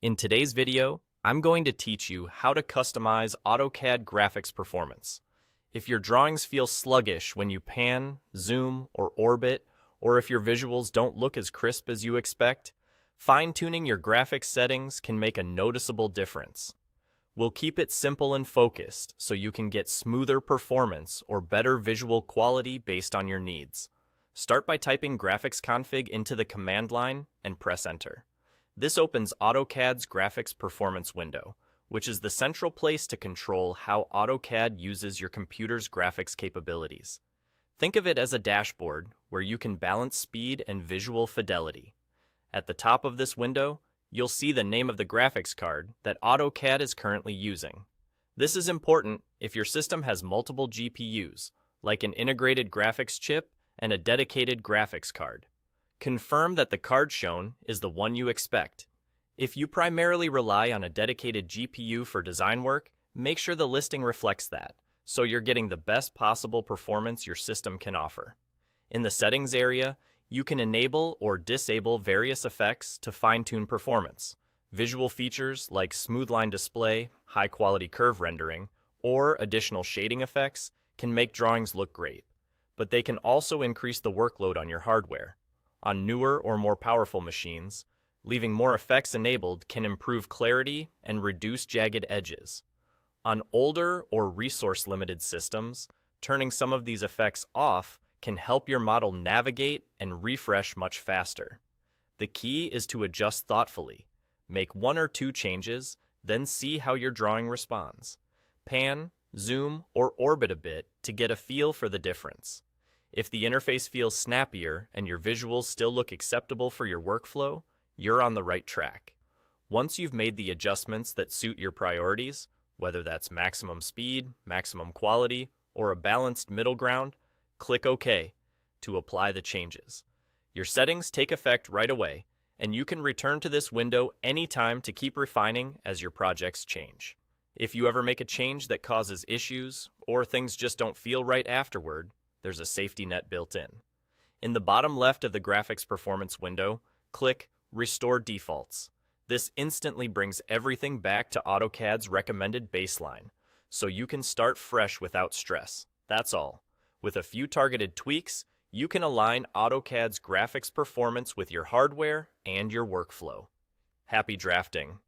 In today's video, I'm going to teach you how to customize AutoCAD graphics performance. If your drawings feel sluggish when you pan, zoom, or orbit, or if your visuals don't look as crisp as you expect, fine-tuning your graphics settings can make a noticeable difference. We'll keep it simple and focused so you can get smoother performance or better visual quality based on your needs. Start by typing graphics config into the command line and press enter. This opens AutoCAD's graphics performance window, which is the central place to control how AutoCAD uses your computer's graphics capabilities. Think of it as a dashboard where you can balance speed and visual fidelity. At the top of this window, you'll see the name of the graphics card that AutoCAD is currently using. This is important if your system has multiple GPUs, like an integrated graphics chip and a dedicated graphics card. Confirm that the card shown is the one you expect. If you primarily rely on a dedicated GPU for design work, make sure the listing reflects that, so you're getting the best possible performance your system can offer. In the settings area, you can enable or disable various effects to fine-tune performance. Visual features like smooth line display, high-quality curve rendering, or additional shading effects can make drawings look great, but they can also increase the workload on your hardware. On newer or more powerful machines, leaving more effects enabled can improve clarity and reduce jagged edges. On older or resource-limited systems, turning some of these effects off can help your model navigate and refresh much faster. The key is to adjust thoughtfully. Make one or two changes, then see how your drawing responds. Pan, zoom, or orbit a bit to get a feel for the difference. If the interface feels snappier and your visuals still look acceptable for your workflow, you're on the right track. Once you've made the adjustments that suit your priorities, whether that's maximum speed, maximum quality, or a balanced middle ground, click OK to apply the changes. Your settings take effect right away, and you can return to this window anytime to keep refining as your projects change. If you ever make a change that causes issues, or things just don't feel right afterward, there's a safety net built in. In the bottom left of the graphics performance window, click Restore Defaults. This instantly brings everything back to AutoCAD's recommended baseline, so you can start fresh without stress. That's all. With a few targeted tweaks, you can align AutoCAD's graphics performance with your hardware and your workflow. Happy drafting!